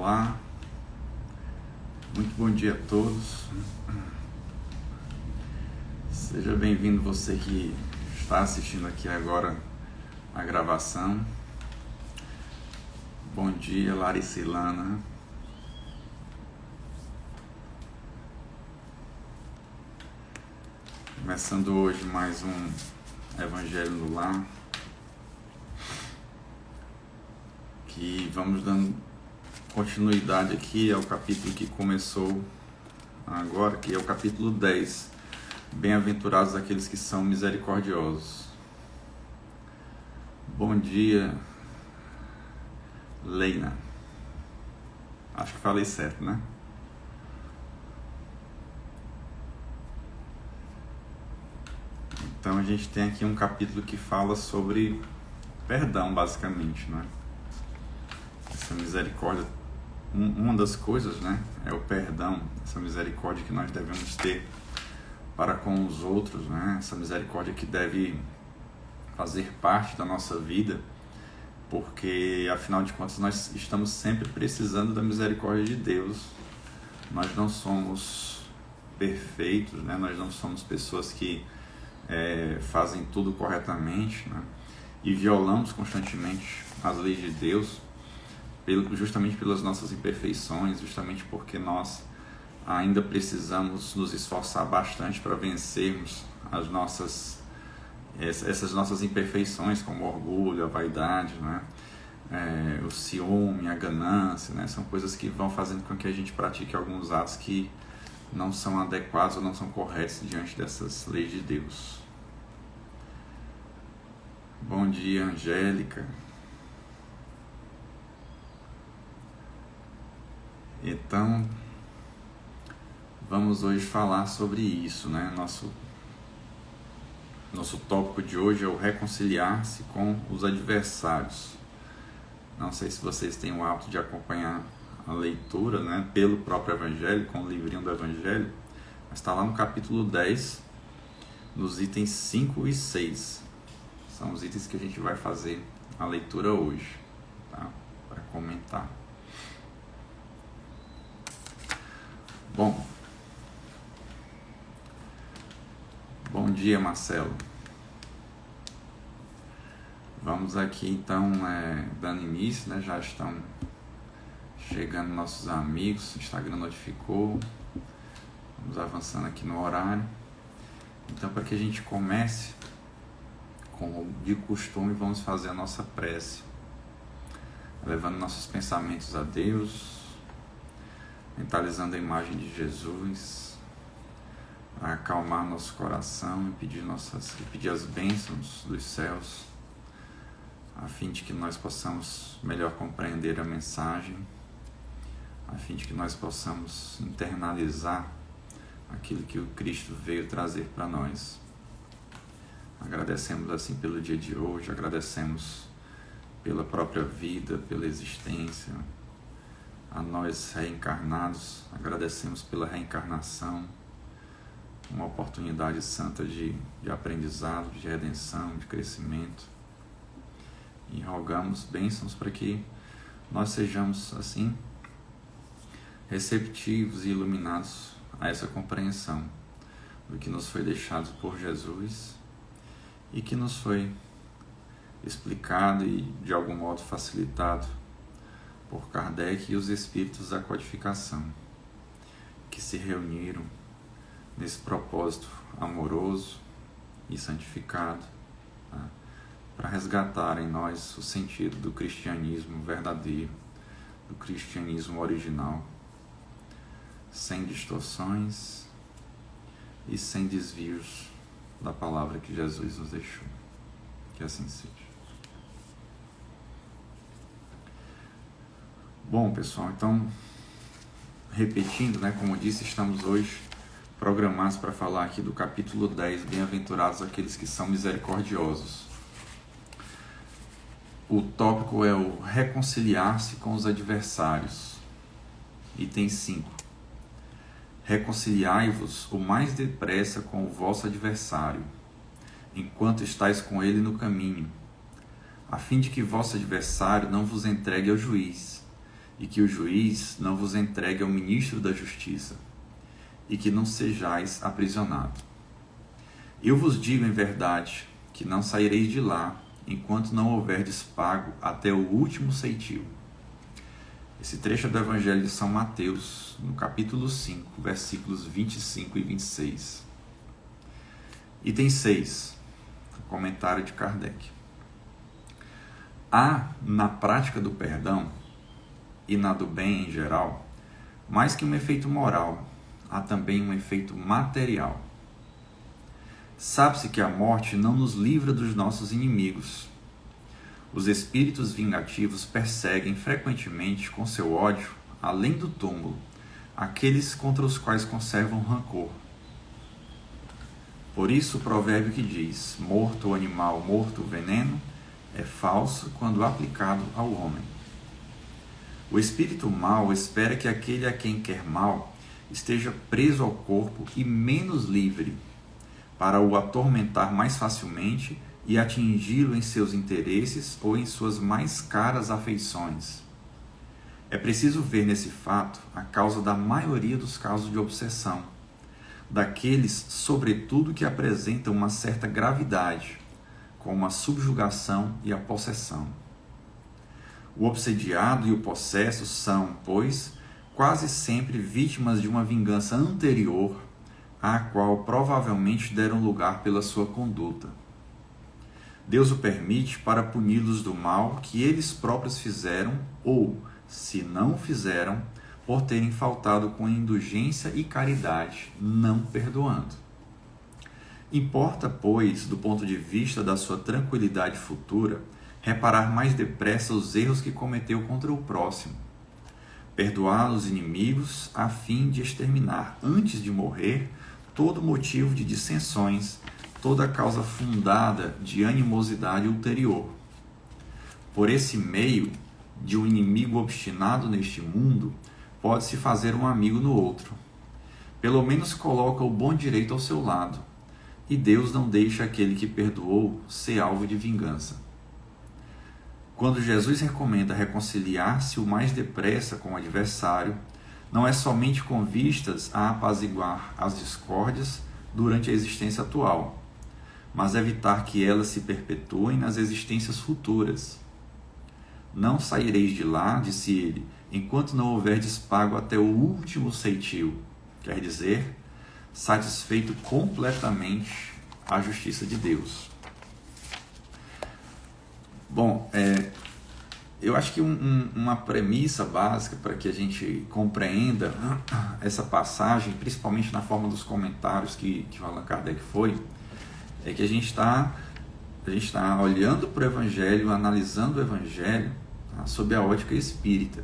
Olá, muito bom dia a todos. Seja bem-vindo você que está assistindo aqui agora a gravação. Bom dia, Larissa e Lana. Começando hoje mais um Evangelho no Lar, que vamos dando continuidade aqui ao capítulo que começou agora, que é o capítulo 10. Bem-aventurados aqueles que são misericordiosos. Bom dia, Leina. Acho que falei certo, né? Então a gente tem aqui um capítulo que fala sobre perdão, basicamente, né? Essa misericórdia, uma das coisas, né, é o perdão, essa misericórdia que nós devemos ter para com os outros, né? Essa misericórdia que deve fazer parte da nossa vida, porque afinal de contas nós estamos sempre precisando da misericórdia de Deus. Nós não somos perfeitos, né? Nós não somos pessoas que fazem tudo corretamente, né? E violamos constantemente as leis de Deus, justamente pelas nossas imperfeições, justamente porque nós ainda precisamos nos esforçar bastante para vencermos essas nossas imperfeições, como o orgulho, a vaidade, né? O ciúme, a ganância, né? São coisas que vão fazendo com que a gente pratique alguns atos que não são adequados ou não são corretos diante dessas leis de Deus. Bom dia, Angélica. Então, vamos hoje falar sobre isso, né? Nosso tópico de hoje é o reconciliar-se com os adversários. Não sei se vocês têm o hábito de acompanhar a leitura, né, pelo próprio Evangelho, com o livrinho do Evangelho, mas está lá no capítulo 10, nos itens 5 e 6. São os itens que a gente vai fazer a leitura hoje, tá? Para comentar. Bom dia, Marcelo. Vamos aqui então dando início, né? Já estão chegando nossos amigos, o Instagram notificou. Vamos avançando aqui no horário. Então, para que a gente comece, como de costume, vamos fazer a nossa prece, levando nossos pensamentos a Deus, mentalizando a imagem de Jesus, a acalmar nosso coração e pedir as bênçãos dos céus, a fim de que nós possamos melhor compreender a mensagem, a fim de que nós possamos internalizar aquilo que o Cristo veio trazer para nós. Agradecemos assim pelo dia de hoje, agradecemos pela própria vida, pela existência, a nós reencarnados, agradecemos pela reencarnação, uma oportunidade santa de aprendizado, de redenção, de crescimento, e rogamos bênçãos para que nós sejamos assim receptivos e iluminados a essa compreensão do que nos foi deixado por Jesus e que nos foi explicado e de algum modo facilitado por Kardec e os espíritos da codificação, que se reuniram nesse propósito amoroso e santificado, tá? Para resgatar em nós o sentido do cristianismo verdadeiro, do cristianismo original, sem distorções e sem desvios da palavra que Jesus nos deixou. Que assim seja. Bom, pessoal, então, repetindo, né, como eu disse, estamos hoje programados para falar aqui do capítulo 10, Bem-aventurados aqueles que são misericordiosos. O tópico é o reconciliar-se com os adversários. Item 5. Reconciliai-vos o mais depressa com o vosso adversário, enquanto estáis com ele no caminho, a fim de que vosso adversário não vos entregue ao juiz, e que o juiz não vos entregue ao ministro da justiça, e que não sejais aprisionados. Eu vos digo em verdade que não saireis de lá, enquanto não houverdes pago até o último ceitil. Esse trecho é do Evangelho de São Mateus, no capítulo 5, versículos 25 e 26. Item 6, comentário de Kardec. Há, na prática do perdão, e na do bem em geral, mais que um efeito moral, há também um efeito material. Sabe-se que a morte não nos livra dos nossos inimigos. Os espíritos vingativos perseguem frequentemente com seu ódio, além do túmulo, aqueles contra os quais conservam rancor. Por isso o provérbio que diz, morto o animal, morto o veneno, é falso quando aplicado ao homem. O espírito mau espera que aquele a quem quer mal esteja preso ao corpo e menos livre, para o atormentar mais facilmente e atingi-lo em seus interesses ou em suas mais caras afeições. É preciso ver nesse fato a causa da maioria dos casos de obsessão, daqueles, sobretudo, que apresentam uma certa gravidade, como a subjugação e a possessão. O obsediado e o possesso são, pois, quase sempre vítimas de uma vingança anterior, à qual provavelmente deram lugar pela sua conduta. Deus o permite para puni-los do mal que eles próprios fizeram ou, se não fizeram, por terem faltado com indulgência e caridade, não perdoando. Importa, pois, do ponto de vista da sua tranquilidade futura, reparar mais depressa os erros que cometeu contra o próximo, perdoar os inimigos a fim de exterminar, antes de morrer, todo motivo de dissensões, toda causa fundada de animosidade ulterior. Por esse meio, de um inimigo obstinado neste mundo, pode-se fazer um amigo no outro. Pelo menos coloca o bom direito ao seu lado, e Deus não deixa aquele que perdoou ser alvo de vingança. Quando Jesus recomenda reconciliar-se o mais depressa com o adversário, não é somente com vistas a apaziguar as discórdias durante a existência atual, mas evitar que elas se perpetuem nas existências futuras. Não saireis de lá, disse ele, enquanto não houverdes pago até o último ceitil, quer dizer, satisfeito completamente a justiça de Deus. Bom, eu acho que uma premissa básica para que a gente compreenda essa passagem, principalmente na forma dos comentários que o Allan Kardec foi, é que a gente está olhando para o Evangelho, analisando o Evangelho, tá, sob a ótica espírita.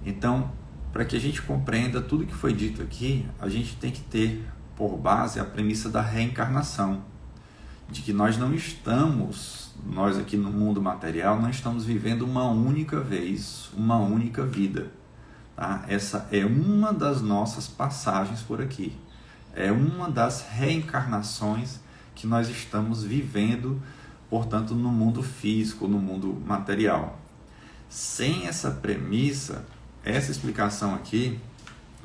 Então, para que a gente compreenda tudo que foi dito aqui, a gente tem que ter por base a premissa da reencarnação, de que nós aqui no mundo material, não estamos vivendo uma única vez, uma única vida. Tá? Essa é uma das nossas passagens por aqui. É uma das reencarnações que nós estamos vivendo, portanto, no mundo físico, no mundo material. Sem essa premissa, essa explicação aqui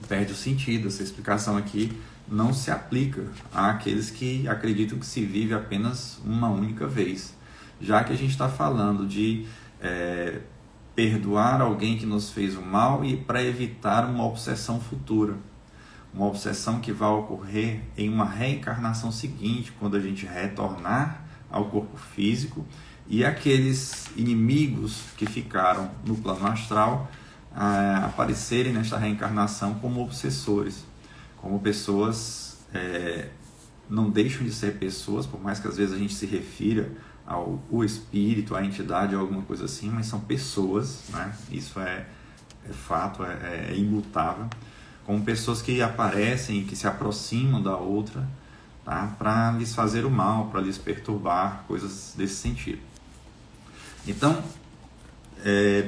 perde o sentido. Essa explicação aqui não se aplica àqueles que acreditam que se vive apenas uma única vez, já que a gente está falando de perdoar alguém que nos fez o mal e para evitar uma obsessão futura, uma obsessão que vai ocorrer em uma reencarnação seguinte, quando a gente retornar ao corpo físico e aqueles inimigos que ficaram no plano astral aparecerem nesta reencarnação como obsessores, como pessoas, não deixam de ser pessoas, por mais que às vezes a gente se refira ao espírito, à entidade ou alguma coisa assim, mas são pessoas, né? Isso é fato, é imutável, como pessoas que aparecem, que se aproximam da outra, tá? Para lhes fazer o mal, para lhes perturbar, coisas desse sentido. Então,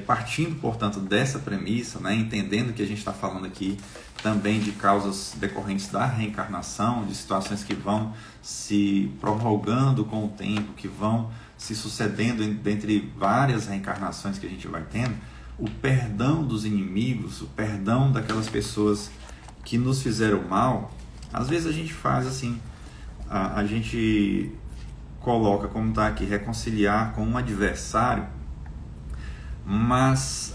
partindo, portanto, dessa premissa, né, entendendo que a gente está falando aqui também de causas decorrentes da reencarnação, de situações que vão se prorrogando com o tempo, que vão se sucedendo dentre várias reencarnações que a gente vai tendo, o perdão dos inimigos, o perdão daquelas pessoas que nos fizeram mal, às vezes a gente faz assim, a gente coloca, como está aqui, reconciliar com um adversário, mas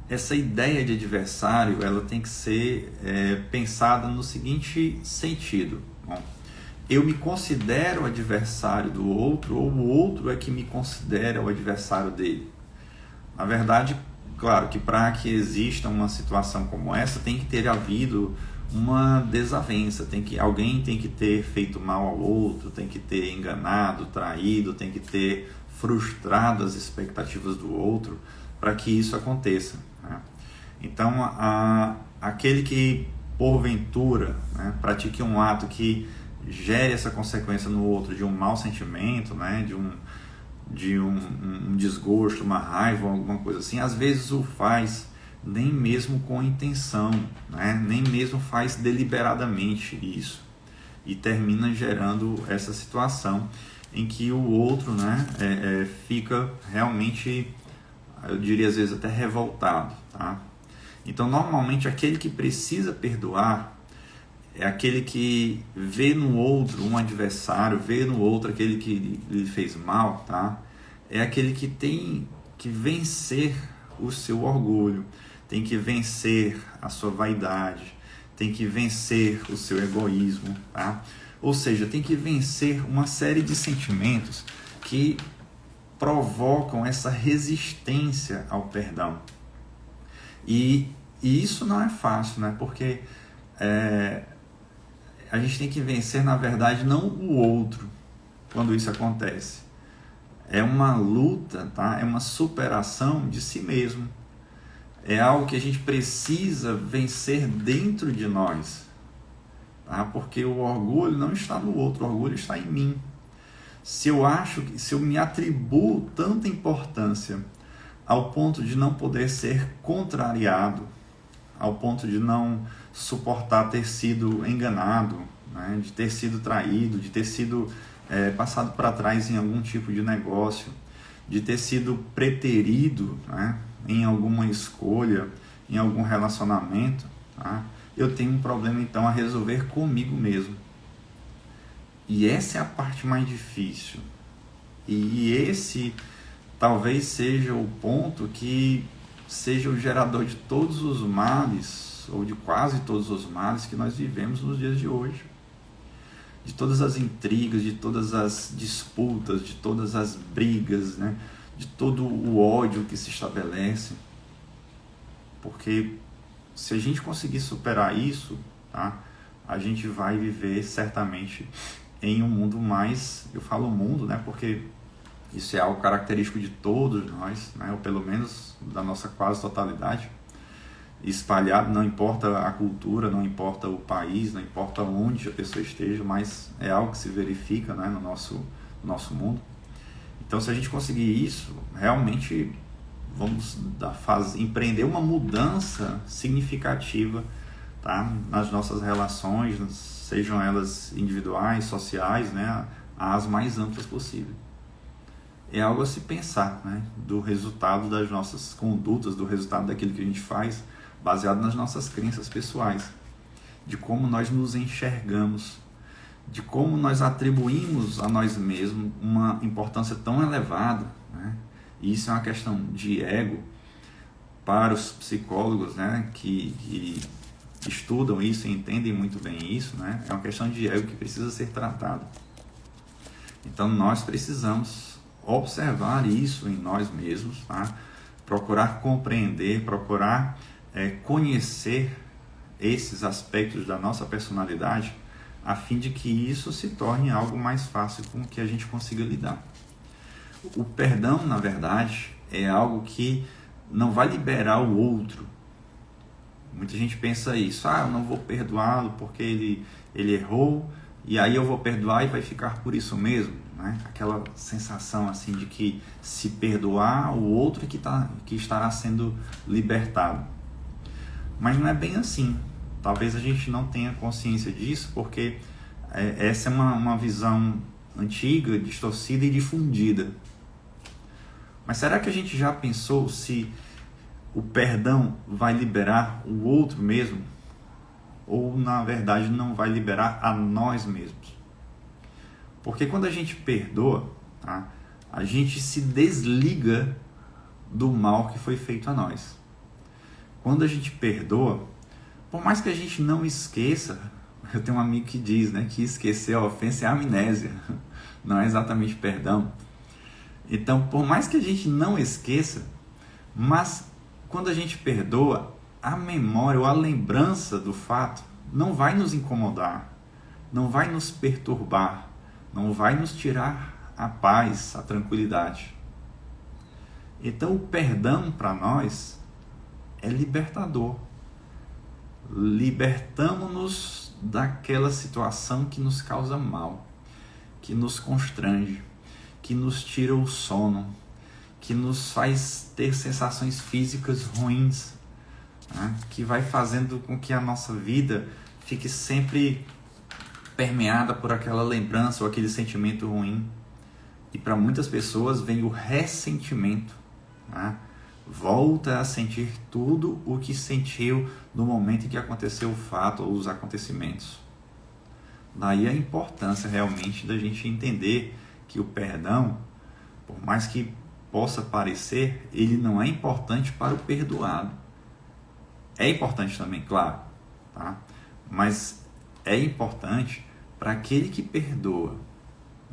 essa ideia de adversário, ela tem que ser pensada no seguinte sentido. Bom, eu me considero adversário do outro, ou o outro é que me considera o adversário dele? Na verdade, claro que para que exista uma situação como essa, tem que ter havido uma desavença, alguém tem que ter feito mal ao outro, tem que ter enganado, traído, tem que ter frustrado as expectativas do outro para que isso aconteça, né? Então, aquele que porventura, né, pratique um ato que gere essa consequência no outro de um mau sentimento, né, de um desgosto, uma raiva, alguma coisa assim, às vezes o faz nem mesmo com intenção, né? Nem mesmo faz deliberadamente isso, e termina gerando essa situação em que o outro, né, fica realmente, eu diria às vezes até revoltado, tá? Então, normalmente aquele que precisa perdoar é aquele que vê no outro um adversário, vê no outro aquele que lhe fez mal, tá? É aquele que tem que vencer o seu orgulho, tem que vencer a sua vaidade, tem que vencer o seu egoísmo, tá? Ou seja, tem que vencer uma série de sentimentos que provocam essa resistência ao perdão. E isso não é fácil, né? Porque a gente tem que vencer, na verdade, não o outro quando isso acontece. É uma luta, tá? É uma superação de si mesmo. É algo que a gente precisa vencer dentro de nós, tá? Porque o orgulho não está no outro, o orgulho está em mim. Se eu me atribuo tanta importância ao ponto de não poder ser contrariado, ao ponto de não suportar ter sido enganado, né? De ter sido traído, de ter sido passado para trás em algum tipo de negócio, de ter sido preterido, né, em alguma escolha, em algum relacionamento, tá? Eu tenho um problema então a resolver comigo mesmo. E essa é a parte mais difícil. E esse talvez seja o ponto que seja o gerador de todos os males, ou de quase todos os males que nós vivemos nos dias de hoje. De todas as intrigas, de todas as disputas, de todas as brigas, né? De todo o ódio que se estabelece. Porque se a gente conseguir superar isso, tá? A gente vai viver certamente em um mundo mais, eu falo mundo, né? Porque isso é algo característico de todos nós, né? Ou pelo menos da nossa quase totalidade. Espalhado, não importa a cultura, não importa o país, não importa onde a pessoa esteja, mas é algo que se verifica, né, no nosso mundo. Então, se a gente conseguir isso, realmente vamos empreender uma mudança significativa, tá, nas nossas relações, sejam elas individuais, sociais, né, as mais amplas possível. É algo a se pensar, né, do resultado das nossas condutas, do resultado daquilo que a gente faz, baseado nas nossas crenças pessoais, de como nós nos enxergamos, de como nós atribuímos a nós mesmos uma importância tão elevada, né? E isso é uma questão de ego. Para os psicólogos, né, que estudam isso e entendem muito bem isso, né, é uma questão de ego que precisa ser tratada. Então nós precisamos observar isso em nós mesmos, tá? Procurar compreender, procurar conhecer esses aspectos da nossa personalidade, a fim de que isso se torne algo mais fácil com que a gente consiga lidar. O perdão, na verdade, é algo que não vai liberar o outro. Muita gente pensa isso, eu não vou perdoá-lo porque ele errou, e aí eu vou perdoar e vai ficar por isso mesmo, né? Aquela sensação assim de que se perdoar, o outro que estará sendo libertado. Mas não é bem assim. Talvez a gente não tenha consciência disso, porque essa é uma visão antiga, distorcida e difundida. Mas será que a gente já pensou se o perdão vai liberar o outro mesmo? Ou, na verdade, não vai liberar a nós mesmos? Porque quando a gente perdoa, tá, a gente se desliga do mal que foi feito a nós. Quando a gente perdoa, por mais que a gente não esqueça, eu tenho um amigo que diz, né, que esquecer a ofensa é amnésia, não é exatamente perdão. Então, por mais que a gente não esqueça, mas quando a gente perdoa, a memória ou a lembrança do fato não vai nos incomodar, não vai nos perturbar, não vai nos tirar a paz, a tranquilidade. Então, o perdão para nós é libertador. Libertamos-nos daquela situação que nos causa mal, que nos constrange, que nos tira o sono, que nos faz ter sensações físicas ruins, né? Que vai fazendo com que a nossa vida fique sempre permeada por aquela lembrança ou aquele sentimento ruim. E para muitas pessoas vem o ressentimento, né? Volta a sentir tudo o que sentiu no momento em que aconteceu o fato ou os acontecimentos. Daí a importância realmente da gente entender que o perdão, por mais que possa parecer, ele não é importante para o perdoado. É importante também, claro, tá? Mas é importante para aquele que perdoa,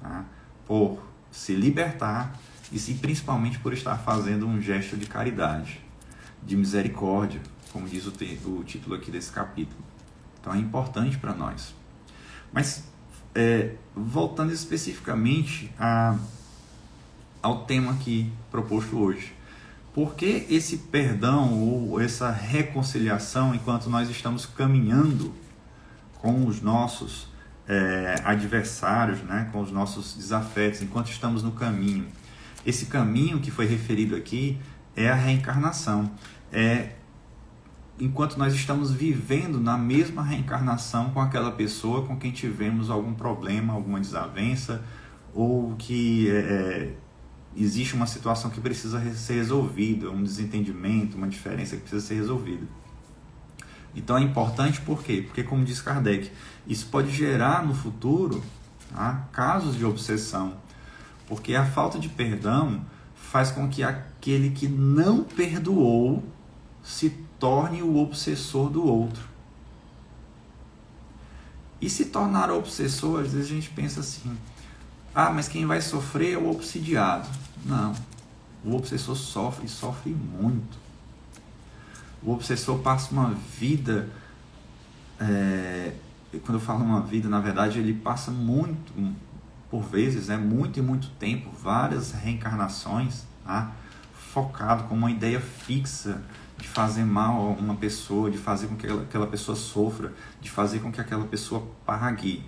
tá? Por se libertar e principalmente por estar fazendo um gesto de caridade, de misericórdia, como diz o título aqui desse capítulo. Então é importante para nós. Mas voltando especificamente ao tema aqui proposto hoje, por que esse perdão ou essa reconciliação enquanto nós estamos caminhando com os nossos adversários, né, com os nossos desafetos, enquanto estamos no caminho? Esse caminho que foi referido aqui é a reencarnação. Enquanto nós estamos vivendo na mesma reencarnação com aquela pessoa com quem tivemos algum problema, alguma desavença, ou que existe uma situação que precisa ser resolvida, um desentendimento, uma diferença que precisa ser resolvida. Então é importante por quê? Porque, como diz Kardec, isso pode gerar no futuro, tá, casos de obsessão, porque a falta de perdão faz com que aquele que não perdoou se torne o obsessor do outro. E se tornar obsessor, às vezes a gente pensa assim, mas quem vai sofrer é o obsidiado. Não, o obsessor sofre, sofre muito. O obsessor passa uma vida, quando eu falo uma vida, na verdade ele passa muito, por vezes, muito e muito tempo, várias reencarnações, tá, focado com uma ideia fixa de fazer mal a uma pessoa, de fazer com que aquela pessoa sofra, de fazer com que aquela pessoa pague,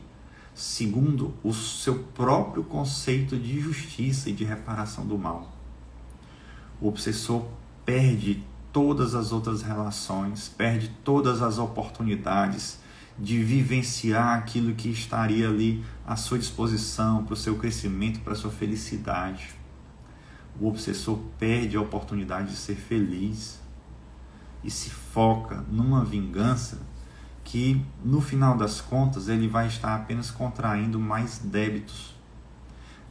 segundo o seu próprio conceito de justiça e de reparação do mal. O obsessor perde todas as outras relações, perde todas as oportunidades de vivenciar aquilo que estaria ali à sua disposição, para o seu crescimento, para a sua felicidade. O obsessor perde a oportunidade de ser feliz e se foca numa vingança que, no final das contas, ele vai estar apenas contraindo mais débitos.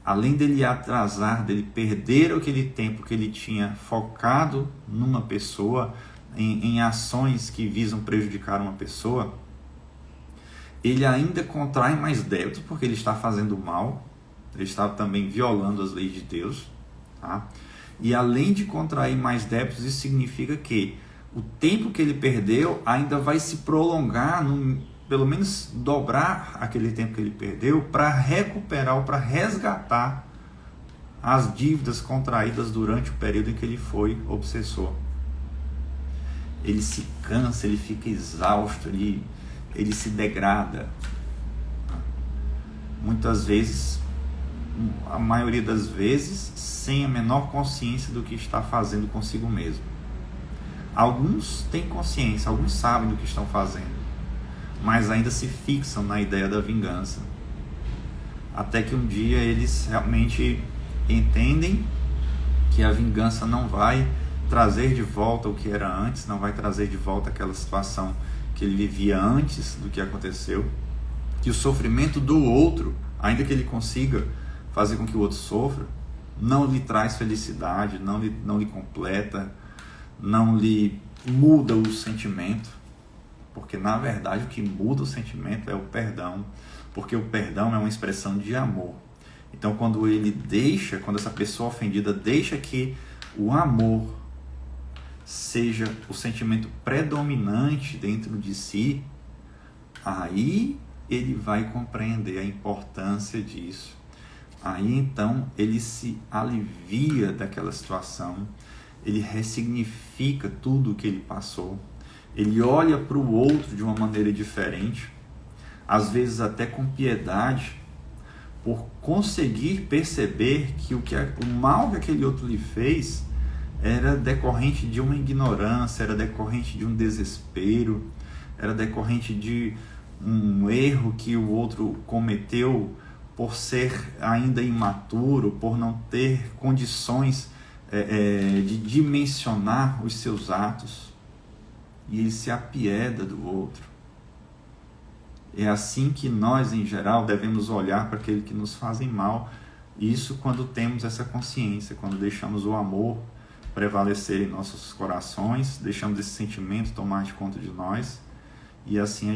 Além dele atrasar, dele perder aquele tempo que ele tinha focado numa pessoa, em ações que visam prejudicar uma pessoa, ele ainda contrai mais débitos, porque ele está fazendo mal, ele está também violando as leis de Deus, tá? E além de contrair mais débitos, isso significa que o tempo que ele perdeu ainda vai se prolongar, pelo menos dobrar aquele tempo que ele perdeu, para recuperar ou para resgatar as dívidas contraídas durante o período em que ele foi obsessor. Ele se cansa, ele fica exausto, ele se degrada. Muitas vezes, a maioria das vezes, sem a menor consciência do que está fazendo consigo mesmo. Alguns têm consciência, alguns sabem do que estão fazendo, mas ainda se fixam na ideia da vingança. Até que um dia eles realmente entendem que a vingança não vai trazer de volta o que era antes, não vai trazer de volta aquela situação que ele vivia antes do que aconteceu, que o sofrimento do outro, ainda que ele consiga fazer com que o outro sofra, não lhe traz felicidade, não lhe completa, não lhe muda o sentimento, porque na verdade o que muda o sentimento é o perdão, porque o perdão é uma expressão de amor. Então quando essa pessoa ofendida deixa que o amor seja o sentimento predominante dentro de si, aí ele vai compreender a importância disso. Aí então ele se alivia daquela situação, ele ressignifica tudo o que ele passou, ele olha para o outro de uma maneira diferente, às vezes até com piedade, por conseguir perceber que o mal que aquele outro lhe fez era decorrente de uma ignorância, era decorrente de um desespero, era decorrente de um erro que o outro cometeu por ser ainda imaturo, por não ter condições de dimensionar os seus atos, e ele se apieda do outro. É assim que nós, em geral, devemos olhar para aquele que nos fazem mal, isso quando temos essa consciência, quando deixamos o amor prevalecer em nossos corações, deixamos esse sentimento tomar de conta de nós, e assim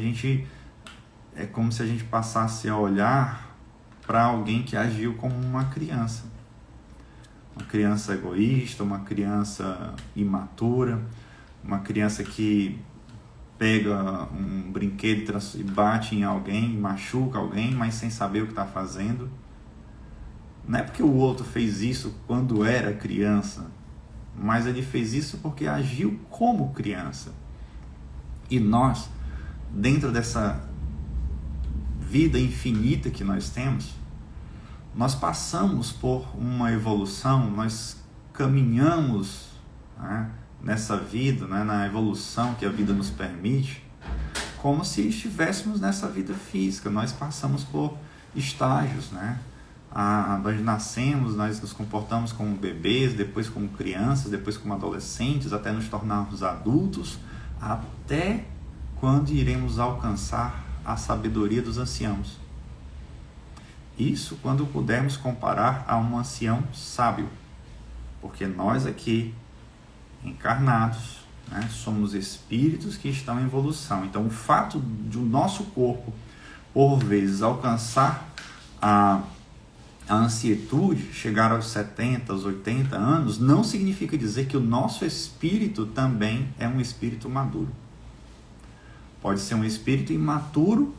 é como se a gente passasse a olhar para alguém que agiu como uma criança egoísta, uma criança imatura, uma criança que pega um brinquedo e bate em alguém, machuca alguém, mas sem saber o que está fazendo. Não é porque o outro fez isso quando era criança, mas ele fez isso porque agiu como criança. E nós, dentro dessa vida infinita que nós temos, nós passamos por uma evolução, nós caminhamos, né, nessa vida, né, na evolução que a vida nos permite, como se estivéssemos nessa vida física. Nós passamos por estágios, né? Nós nascemos, nós nos comportamos como bebês, depois como crianças, depois como adolescentes, até nos tornarmos adultos, até quando iremos alcançar a sabedoria dos anciãos. Isso quando pudermos comparar a um ancião sábio, porque nós aqui, encarnados, né, somos espíritos que estão em evolução. Então o fato de o nosso corpo, por vezes, alcançar a ansietude, chegar aos 70, aos 80 anos, não significa dizer que o nosso espírito também é um espírito maduro. Pode ser um espírito imaturo,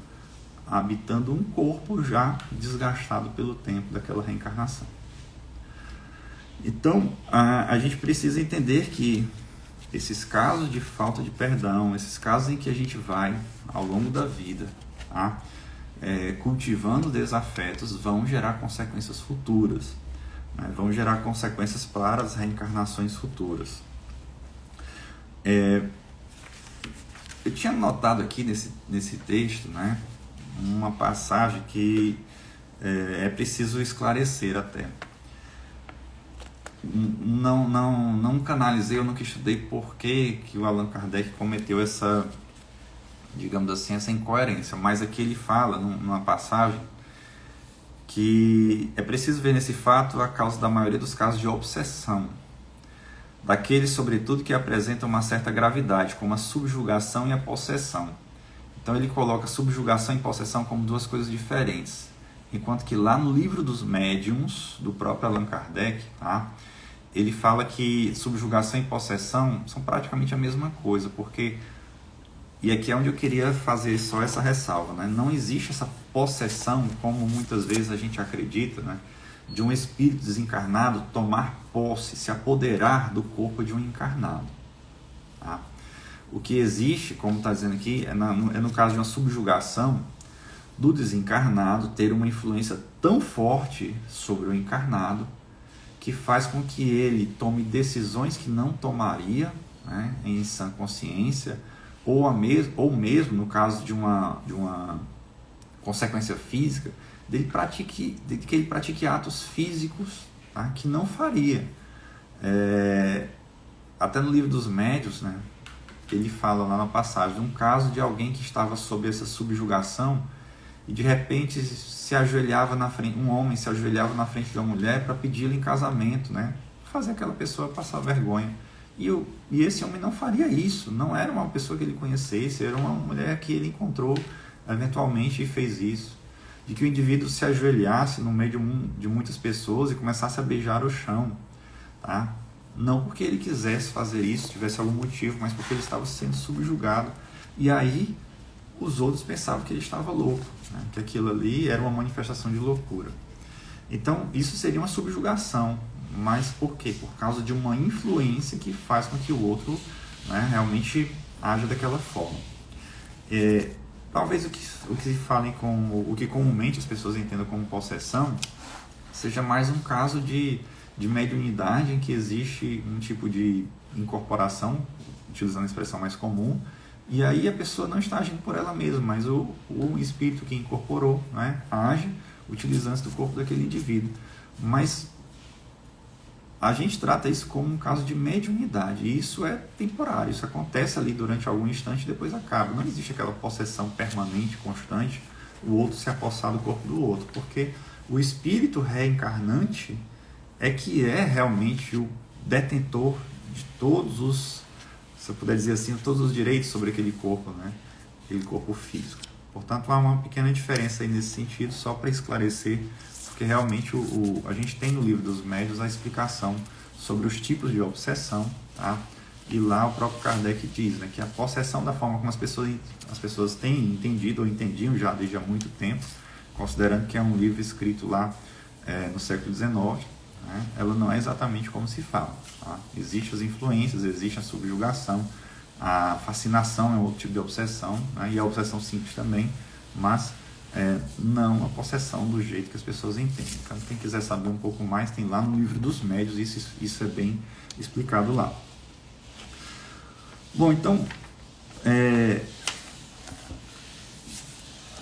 habitando um corpo já desgastado pelo tempo daquela reencarnação. Então, a gente precisa entender que esses casos de falta de perdão, esses casos em que a gente vai, ao longo da vida, tá, cultivando desafetos, vão gerar consequências futuras, né, vão gerar consequências para as reencarnações futuras. Eu tinha notado aqui nesse texto, né, uma passagem que é preciso esclarecer até. Não canalizei, eu nunca estudei por que o Allan Kardec cometeu essa, digamos assim, essa incoerência, mas aqui ele fala numa passagem que é preciso ver nesse fato a causa da maioria dos casos de obsessão, daqueles sobretudo que apresentam uma certa gravidade, como a subjugação e a possessão. Então ele coloca subjugação e possessão como duas coisas diferentes, enquanto que lá no livro dos médiuns, do próprio Allan Kardec, tá, ele fala que subjugação e possessão são praticamente a mesma coisa, porque, e aqui é onde eu queria fazer só essa ressalva, né? Não existe essa possessão, como muitas vezes a gente acredita, né? De um espírito desencarnado tomar posse, se apoderar do corpo de um encarnado, tá? O que existe, como está dizendo aqui, é no caso de uma subjugação do desencarnado ter uma influência tão forte sobre o encarnado que faz com que ele tome decisões que não tomaria, né, em sã consciência, ou mesmo no caso de uma consequência física, de que ele pratique atos físicos, tá, que não faria. até no livro dos médiuns, né, ele fala lá na passagem de um caso de alguém que estava sob essa subjugação e de repente se ajoelhava na frente, um homem se ajoelhava na frente de uma mulher para pedi-la em casamento, né, fazer aquela pessoa passar vergonha. E esse homem não faria isso, não era uma pessoa que ele conhecesse, era uma mulher que ele encontrou eventualmente e fez isso. De que o indivíduo se ajoelhasse no meio de muitas pessoas e começasse a beijar o chão, tá? Não porque ele quisesse fazer isso, tivesse algum motivo, mas porque ele estava sendo subjugado. E aí os outros pensavam que ele estava louco, né? Que aquilo ali era uma manifestação de loucura. Então isso seria uma subjugação. Mas por quê? Por causa de uma influência que faz com que o outro, né, realmente haja daquela forma. Talvez o que falem o que comumente as pessoas entendam como possessão seja mais um caso de mediunidade em que existe um tipo de incorporação, utilizando a expressão mais comum, e aí a pessoa não está agindo por ela mesma, mas o espírito que incorporou, né, age utilizando-se do corpo daquele indivíduo. Mas a gente trata isso como um caso de mediunidade, e isso é temporário, isso acontece ali durante algum instante e depois acaba. Não existe aquela possessão permanente, constante, o outro se apossar do corpo do outro, porque o espírito reencarnante é que é realmente o detentor de todos os, se eu puder dizer assim, todos os direitos sobre aquele corpo, né? Aquele corpo físico. Portanto, há uma pequena diferença aí nesse sentido, só para esclarecer, porque realmente a gente tem no livro dos médiuns a explicação sobre os tipos de obsessão, tá? E lá o próprio Kardec diz, né, que a possessão, da forma como as pessoas têm entendido ou entendiam já desde há muito tempo, considerando que é um livro escrito lá no século XIX, né, ela não é exatamente como se fala. Tá? Existem as influências, existe a subjugação, a fascinação é outro tipo de obsessão, né, e a obsessão simples também, mas não a possessão do jeito que as pessoas entendem. Então, quem quiser saber um pouco mais, tem lá no livro dos médiuns, isso é bem explicado lá. Bom, então,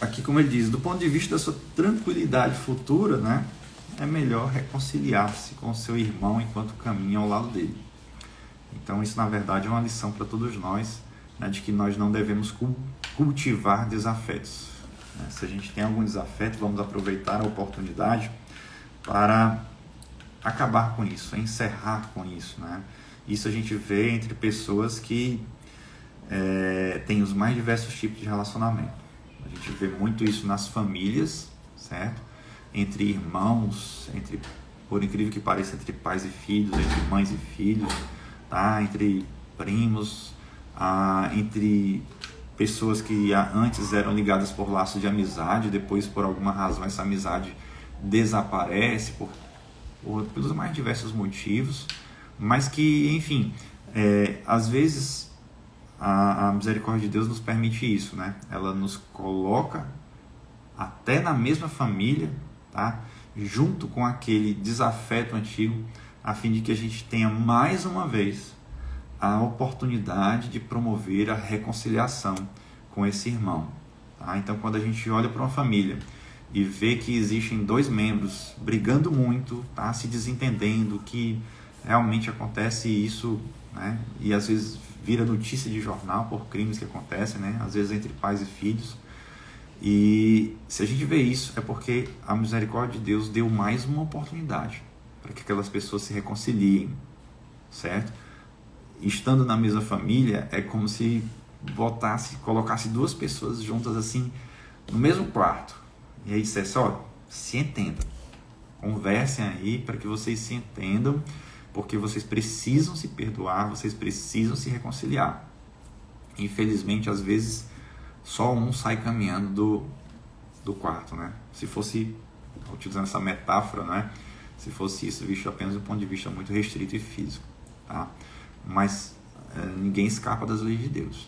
aqui como ele diz, do ponto de vista da sua tranquilidade futura, né, é melhor reconciliar-se com o seu irmão enquanto caminha ao lado dele. Então isso na verdade é uma lição para todos nós, né, de que nós não devemos cultivar desafetos. Se a gente tem algum desafeto, vamos aproveitar a oportunidade para acabar com isso, encerrar com isso, né? Isso a gente vê entre pessoas que têm os mais diversos tipos de relacionamento. A gente vê muito isso nas famílias, certo? Entre irmãos, por incrível que pareça, entre pais e filhos, entre mães e filhos, tá? Entre primos, entre pessoas que antes eram ligadas por laços de amizade, depois por alguma razão essa amizade desaparece pelos mais diversos motivos, mas que, enfim, às vezes a misericórdia de Deus nos permite isso, né? Ela nos coloca até na mesma família, tá? Junto com aquele desafeto antigo, a fim de que a gente tenha mais uma vez a oportunidade de promover a reconciliação com esse irmão. Tá? Então, quando a gente olha para uma família e vê que existem dois membros brigando muito, tá? Se desentendendo, que realmente acontece isso, né? E às vezes vira notícia de jornal por crimes que acontecem, né? Às vezes entre pais e filhos. E se a gente vê isso, é porque a misericórdia de Deus deu mais uma oportunidade para que aquelas pessoas se reconciliem, certo? Estando na mesma família, é como se colocasse duas pessoas juntas assim, no mesmo quarto, e aí dissesse, olha, se entendam, conversem aí para que vocês se entendam, porque vocês precisam se perdoar, vocês precisam se reconciliar. Infelizmente, às vezes, só um sai caminhando do quarto, né? Se fosse, utilizando essa metáfora, né? Se fosse isso, visto apenas do ponto de vista muito restrito e físico, tá? Mas ninguém escapa das leis de Deus.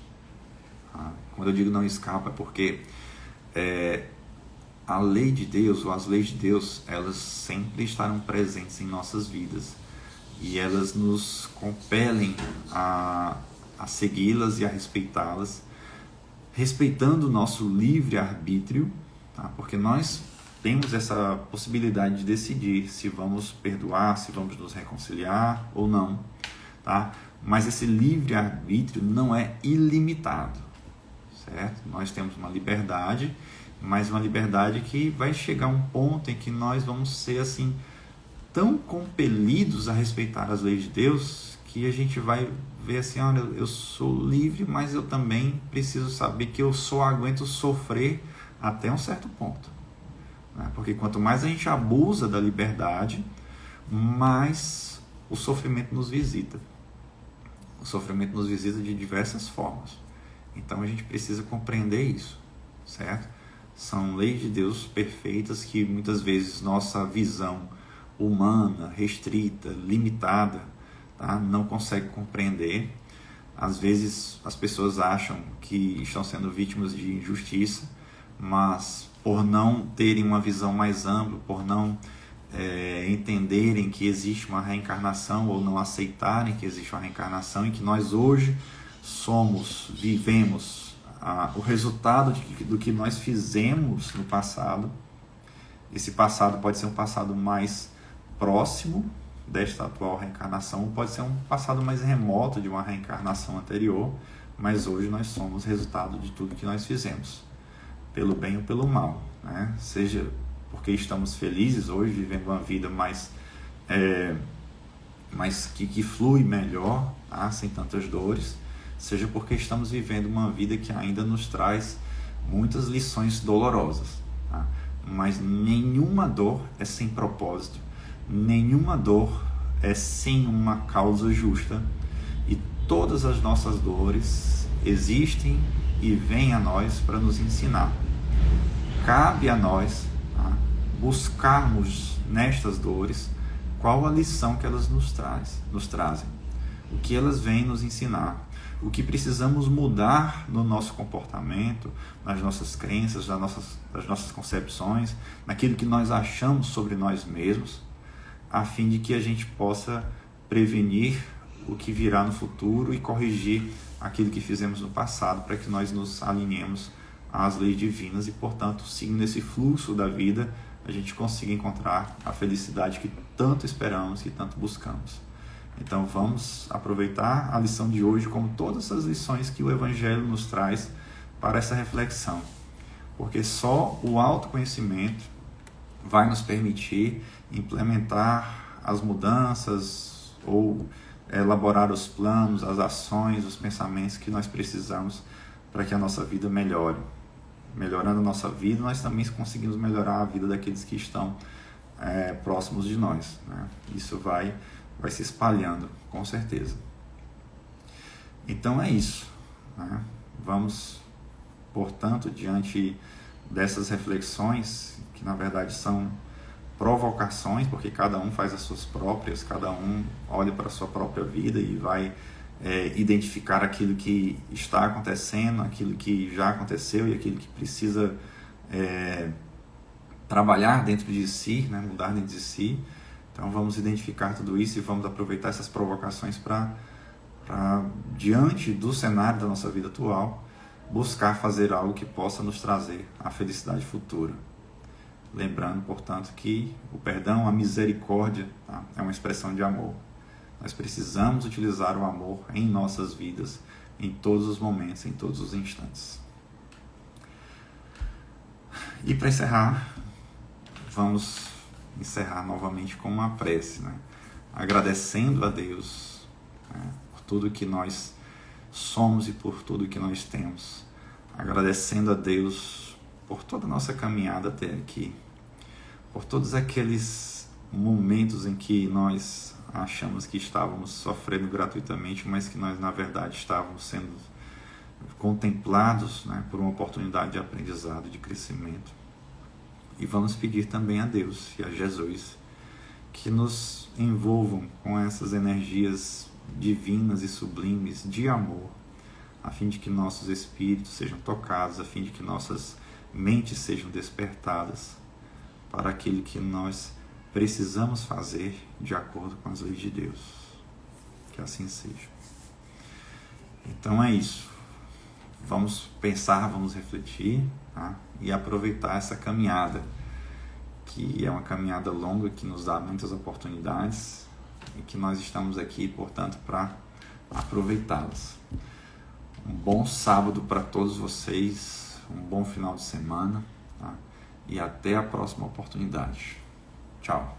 Tá? Quando eu digo não escapa, é porque a lei de Deus, ou as leis de Deus, elas sempre estarão presentes em nossas vidas. E elas nos compelem a segui-las e a respeitá-las, respeitando o nosso livre-arbítrio, tá? Porque nós temos essa possibilidade de decidir se vamos perdoar, se vamos nos reconciliar ou não. Tá? mas esse livre-arbítrio não é ilimitado, certo? Nós temos uma liberdade, mas uma liberdade que vai chegar a um ponto em que nós vamos ser assim tão compelidos a respeitar as leis de Deus que a gente vai ver assim, olha, eu sou livre, mas eu também preciso saber que eu só aguento sofrer até um certo ponto, né? Porque quanto mais a gente abusa da liberdade, mais o sofrimento nos visita. O sofrimento nos visita de diversas formas. Então a gente precisa compreender isso, certo? São leis de Deus perfeitas que muitas vezes nossa visão humana, restrita, limitada, tá? Não consegue compreender. Às vezes as pessoas acham que estão sendo vítimas de injustiça, mas por não terem uma visão mais ampla, por não entenderem que existe uma reencarnação ou não aceitarem que existe uma reencarnação e que nós hoje vivemos o resultado do que nós fizemos no passado. Esse passado pode ser um passado mais próximo desta atual reencarnação, ou pode ser um passado mais remoto de uma reencarnação anterior, mas hoje nós somos resultado de tudo que nós fizemos, pelo bem ou pelo mal, né? Seja porque estamos felizes hoje, vivendo uma vida mais que flui melhor, tá? Sem tantas dores, seja porque estamos vivendo uma vida que ainda nos traz muitas lições dolorosas, tá? Mas nenhuma dor é sem propósito, nenhuma dor é sem uma causa justa, e todas as nossas dores existem e vêm a nós para nos ensinar. Cabe a nós, tá, buscarmos nestas dores qual a lição que elas nos trazem, o que elas vêm nos ensinar, o que precisamos mudar no nosso comportamento, nas nossas crenças, nas nossas concepções, naquilo que nós achamos sobre nós mesmos, a fim de que a gente possa prevenir o que virá no futuro e corrigir aquilo que fizemos no passado, para que nós nos alinhemos às leis divinas e, portanto, seguindo esse fluxo da vida, a gente consiga encontrar a felicidade que tanto esperamos, que tanto buscamos. Então vamos aproveitar a lição de hoje como todas as lições que o Evangelho nos traz para essa reflexão, porque só o autoconhecimento vai nos permitir implementar as mudanças ou elaborar os planos, as ações, os pensamentos que nós precisamos para que a nossa vida melhore. Melhorando a nossa vida, nós também conseguimos melhorar a vida daqueles que estão próximos de nós, né? Isso vai se espalhando, com certeza. Então é isso, né? Vamos, portanto, diante dessas reflexões, que na verdade são provocações, porque cada um faz as suas próprias, cada um olha para a sua própria vida e vai identificar aquilo que está acontecendo, aquilo que já aconteceu e aquilo que precisa trabalhar dentro de si, né? Mudar dentro de si. Então vamos identificar tudo isso e vamos aproveitar essas provocações para, diante do cenário da nossa vida atual, buscar fazer algo que possa nos trazer a felicidade futura. Lembrando, portanto, que o perdão, a misericórdia, tá, é uma expressão de amor. Nós precisamos utilizar o amor em nossas vidas, em todos os momentos, em todos os instantes. E para encerrar, vamos encerrar novamente com uma prece, né? Agradecendo a Deus, né, por tudo que nós somos e por tudo que nós temos. Agradecendo a Deus por toda a nossa caminhada até aqui, por todos aqueles momentos em que nós achamos que estávamos sofrendo gratuitamente, mas que nós, na verdade, estávamos sendo contemplados, né, por uma oportunidade de aprendizado, de crescimento. E vamos pedir também a Deus e a Jesus que nos envolvam com essas energias divinas e sublimes de amor, a fim de que nossos espíritos sejam tocados, a fim de que nossas mentes sejam despertadas para aquilo que nós precisamos fazer de acordo com as leis de Deus. Que assim seja. Então é isso. Vamos pensar, vamos refletir, tá? E aproveitar essa caminhada, que é uma caminhada longa, que nos dá muitas oportunidades e que nós estamos aqui, portanto, para aproveitá-las. Um bom sábado para todos vocês, um bom final de semana, tá? E até a próxima oportunidade. Tchau.